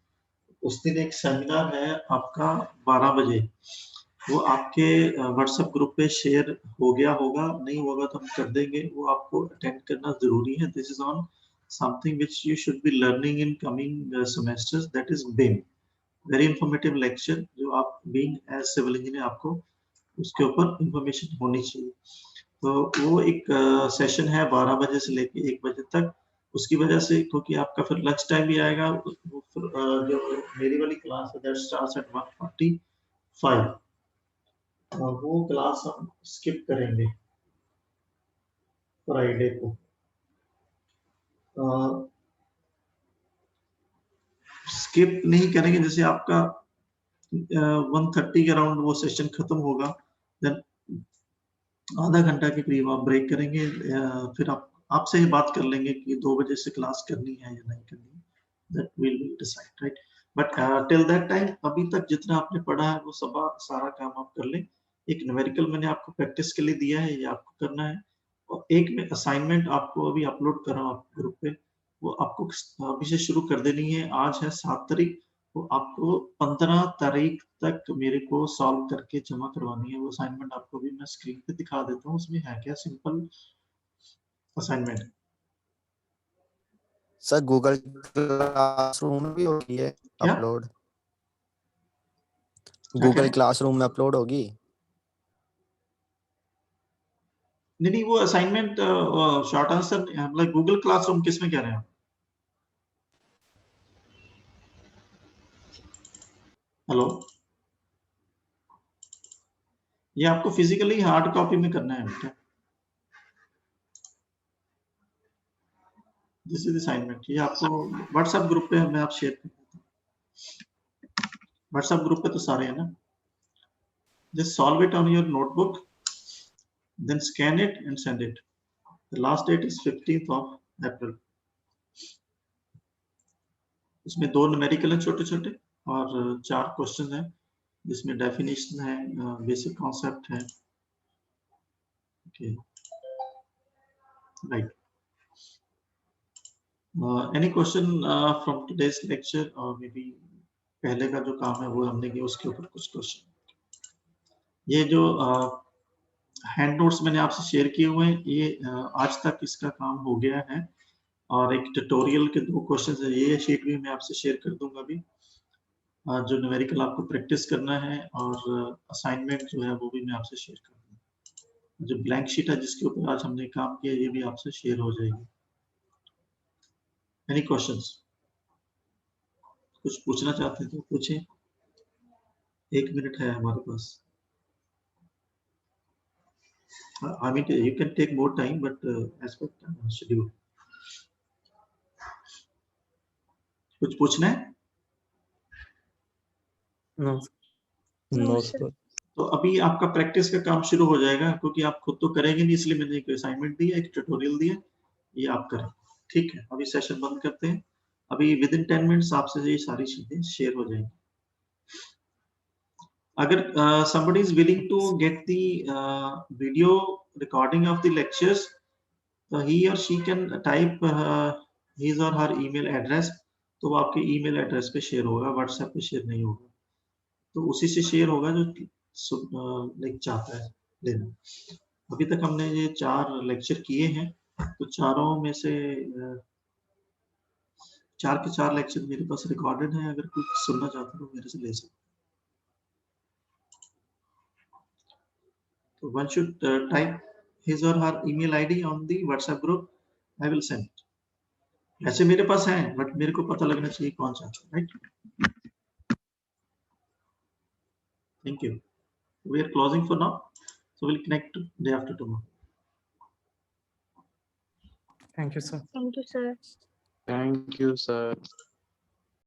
उस दिन एक सेमिनार है आपका 12 बजे. वो आपके व्हाट्सएप ग्रुप पे शेयर हो गया होगा, नहीं होगा तो हम कर देंगे. वो आपको अटेंड करना जरूरी है. This is on something which you should be learning in coming semesters, that is BIM. Very informative lecture जो आप बीइंग एज सिविल इंजीनियर आपको उसके ऊपर इंफॉर्मेशन होनी चाहिए. तो वो एक सेशन है 12 बजे से लेके 1 बजे तक. उसकी वजह से क्योंकि आपका फिर लंच टाइम भी आएगा, वो फिर जो मेरी वाली क्लास है दैट स्टार्ट्स एट 1:45, वो क्लास हम स्किप करेंगे फ्राइडे को. स्किप नहीं करेंगे, जैसे आपका 1:30 के अराउंड वो सेशन खत्म होगा, देन आधा घंटा के करीब आप ब्रेक करेंगे. फिर आपसे ही बात कर लेंगे कि 2 बजे से क्लास करनी है या नहीं करनी है. That will be decide, right? But till that time अभी तक जितना आपने पढ़ा है वो सारा काम आप कर लें. एक न्यूमेरिकल मैंने आपको प्रैक्टिस के लिए दिया है, ये आपको करना है. और एक में असाइनमेंट आपको अभी अपलोड कर रहा हूँ आप ग्रुप पे, वो आपको अभी से शुरू कर देनी है. आज है 7 तारीख, तो आपको 15 तारीख तक मेरे को सॉल्व करके जमा करवानी है. वो असाइनमेंट आपको भी मैं स्क्रीन पे दिखा देता हूँ. उसमें है क्या, simple assignment. Sir Google classroom में भी होगी है अपलोड? गूगल क्लासरूम में अपलोड होगी? नहीं वो असाइनमेंट शॉर्ट आंसर मतलब गूगल क्लासरूम किस में कह रहे हैं आप? हेलो, ये आपको फिजिकली हार्ड कॉपी में करना है बेटा। दिस इज असाइनमेंट, ये आपको व्हाट्सएप ग्रुप पे मैं आप शेयर कर देता हूँ। व्हाट्सएप ग्रुप पे तो सारे हैं ना। Just solve it on your notebook, then scan it and send it. The last date is 15th of April। इसमें 2 न्यूमेरिकल हैं छोटे छोटे और 4 क्वेश्चन हैं जिसमें डेफिनेशन है, बेसिक कॉन्सेप्ट है। Okay, right. Any question from today's lecture, और मे बी पहले का जो काम है वो हमने किया उसके ऊपर कुछ क्वेश्चन। ये जो हैंड नोट्स मैंने आपसे शेयर किए हुए हैं, ये आज तक इसका काम हो गया है, और एक ट्यूटोरियल के 2 क्वेश्चन है, ये शीट भी मैं आपसे शेयर कर दूंगा अभी। जो न्यूमेरिकल आपको प्रैक्टिस करना है, और असाइनमेंट जो है वो भी मैं आपसे शेयर कर दूंगा। जो ब्लैंक शीट है जिसके ऊपर आज हमने काम किया, ये भी आपसे शेयर हो जाएगी। Any questions? कुछ पूछना चाहते हैं तो पूछें, 1 मिनट है हमारे पास। I mean, you can take more time, but as per schedule. कुछ पूछना है? No. No, sir. sir. तो अभी आपका प्रैक्टिस का काम शुरू हो जाएगा, क्योंकि आप खुद तो करेंगे नहीं, इसलिए मैंने एक असाइनमेंट दिया, एक ट्यूटोरियल दिया, ये आप करें। ठीक है, अभी सेशन बंद करते हैं। अभी विद इन 10 मिनट्स आपसे ये सारी चीजें शेयर हो जाएंगी। अगर somebody is willing to get the video recording of the lectures, so he or she can type his or her email address, तो वो आपके ईमेल एड्रेस पे शेयर होगा, व्हाट्सएप पे शेयर नहीं होगा। तो उसी से शेयर होगा जो लाइक चाहता है लेना। अभी तक हमने ये 4 लेक्चर किए हैं, तो चारों में से 4 के 4 लेक्चर मेरे पास रिकॉर्डेड हैं। अगर कुछ सुनना चाहते हो तो मेरे से ले सकते। So one should type his or her email ID on the WhatsApp group. I will send it. ऐसे मेरे पास हैं, बट मेरे को पता लगना चाहिए कौन चाहता है, right? Thank you. We are closing for now, so we'll connect day after tomorrow. Thank you, sir. Thank you, sir. Thank you, sir.